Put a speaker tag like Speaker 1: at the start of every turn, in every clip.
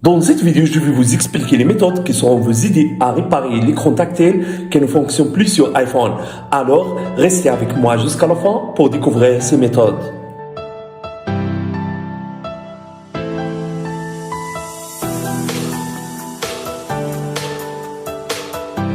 Speaker 1: Dans cette vidéo, je vais vous expliquer les méthodes qui seront vous aider à réparer l'écran tactile qui ne fonctionne plus sur iPhone. Alors, restez avec moi jusqu'à la fin pour découvrir ces méthodes.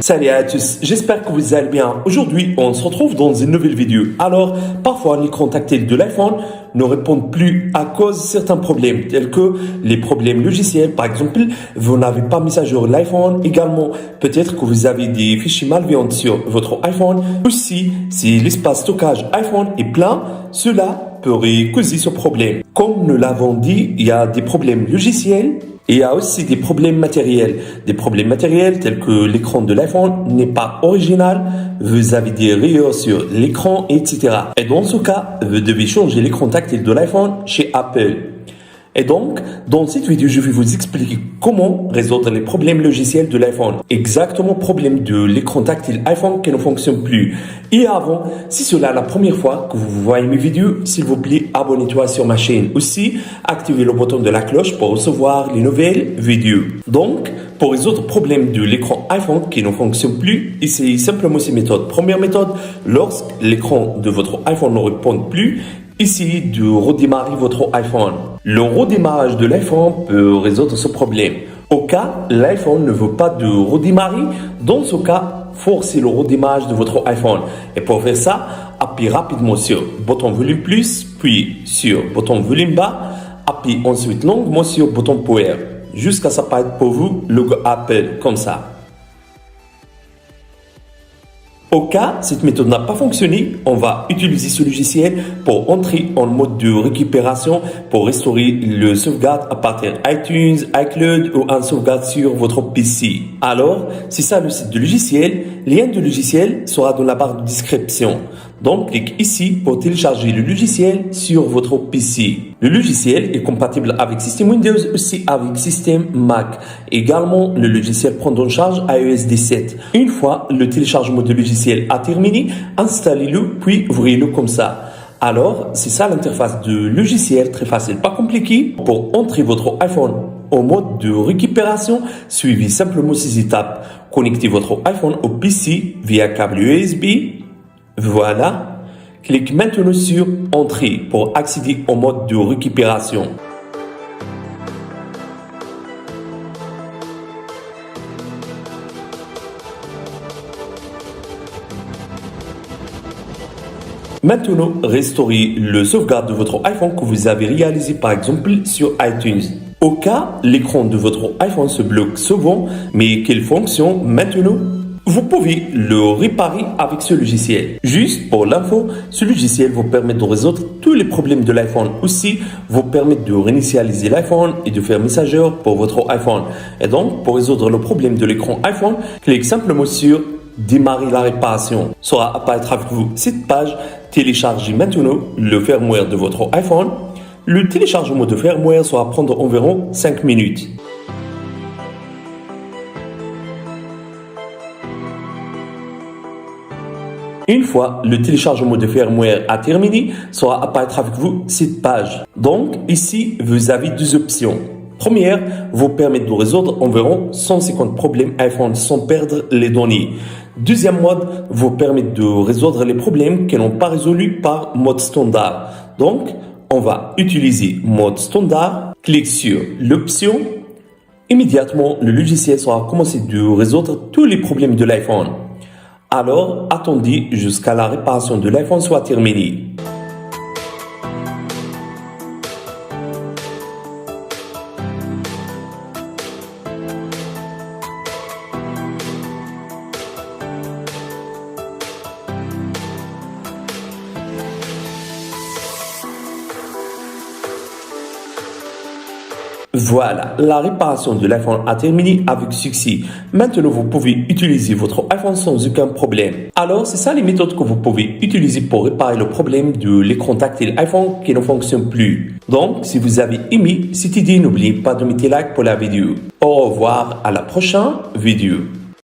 Speaker 1: Salut à tous, j'espère que vous allez bien. Aujourd'hui, on se retrouve dans une nouvelle vidéo. Alors, parfois, l'écran tactile de l'iPhone ne répond plus à cause de certains problèmes, tels que les problèmes logiciels. Par exemple, vous n'avez pas mis à jour l'iPhone. Également, peut-être que vous avez des fichiers malveillants sur votre iPhone. Aussi, si l'espace stockage iPhone est plein, cela pourrait causer ce problème. Comme nous l'avons dit, il y a des problèmes logiciels. Et il y a aussi des problèmes matériels. Des problèmes matériels tels que l'écran de l'iPhone n'est pas original, vous avez des rayures sur l'écran, etc. Et dans ce cas, vous devez changer l'écran tactile de l'iPhone chez Apple. Et donc, dans cette vidéo, je vais vous expliquer comment résoudre les problèmes logiciels de l'iPhone. Exactement, problème de l'écran tactile iPhone qui ne fonctionne plus. Et avant, si c'est la première fois que vous voyez mes vidéos, s'il vous plaît, abonnez-toi sur ma chaîne. Aussi, activez le bouton de la cloche pour recevoir les nouvelles vidéos. Donc, pour résoudre le problème de l'écran iPhone qui ne fonctionne plus, essayez simplement ces méthodes. Première méthode, lorsque l'écran de votre iPhone ne répond plus, essayez de redémarrer votre iPhone. Le redémarrage de l'iPhone peut résoudre ce problème. Au cas où l'iPhone ne veut pas de redémarrer, dans ce cas, forcez le redémarrage de votre iPhone. Et pour faire ça, appuyez rapidement sur le bouton volume plus, puis sur le bouton volume bas, appuyez ensuite longuement sur le bouton power, jusqu'à ce que ça apparaisse pour vous le logo Apple, comme ça. Au cas où cette méthode n'a pas fonctionné, on va utiliser ce logiciel pour entrer en mode de récupération pour restaurer le sauvegarde à partir d'iTunes, iCloud ou un sauvegarde sur votre PC. Alors, c'est ça le site du logiciel. Le lien du logiciel sera dans la barre de description. Donc, cliquez ici pour télécharger le logiciel sur votre PC. Le logiciel est compatible avec système Windows, aussi avec système Mac. Également, le logiciel prend en charge iOS 17. Une fois le téléchargement du logiciel a terminé, installez-le puis ouvrez-le comme ça. Alors, c'est ça l'interface de logiciel, très facile, pas compliqué. Pour entrer votre iPhone en mode de récupération, suivez simplement ces étapes. Connectez votre iPhone au PC via câble USB. Voilà. Cliquez maintenant sur Entrée pour accéder au mode de récupération. Maintenant, restaurez le sauvegarde de votre iPhone que vous avez réalisé par exemple sur iTunes. Au cas où l'écran de votre iPhone se bloque souvent, mais qu'il fonctionne maintenant, vous pouvez le réparer avec ce logiciel. Juste pour l'info, ce logiciel vous permet de résoudre tous les problèmes de l'iPhone. Aussi, vous permet de réinitialiser l'iPhone et de faire mise à jour pour votre iPhone. Et donc, pour résoudre le problème de l'écran iPhone, cliquez simplement sur Démarrer la réparation. Sera apparaître avec vous cette page. Téléchargez maintenant le firmware de votre iPhone. Le téléchargement de firmware sera prendre environ 5 minutes. Une fois le téléchargement de firmware a terminé, sera apparaître avec vous cette page. Donc, ici, vous avez deux options. Première, vous permet de résoudre environ 150 problèmes iPhone sans perdre les données. Deuxième mode, vous permet de résoudre les problèmes qui n'ont pas résolu par mode standard. Donc, on va utiliser mode standard. Clique sur l'option. Immédiatement, le logiciel sera commencé de résoudre tous les problèmes de l'iPhone. Alors, attendez jusqu'à la réparation de l'iPhone soit terminée. Voilà, la réparation de l'iPhone a terminé avec succès. Maintenant, vous pouvez utiliser votre iPhone sans aucun problème. Alors, c'est ça les méthodes que vous pouvez utiliser pour réparer le problème de l'écran tactile iPhone qui ne fonctionne plus. Donc, si vous avez aimé cette idée, n'oubliez pas de mettre like pour la vidéo. Au revoir, à la prochaine vidéo.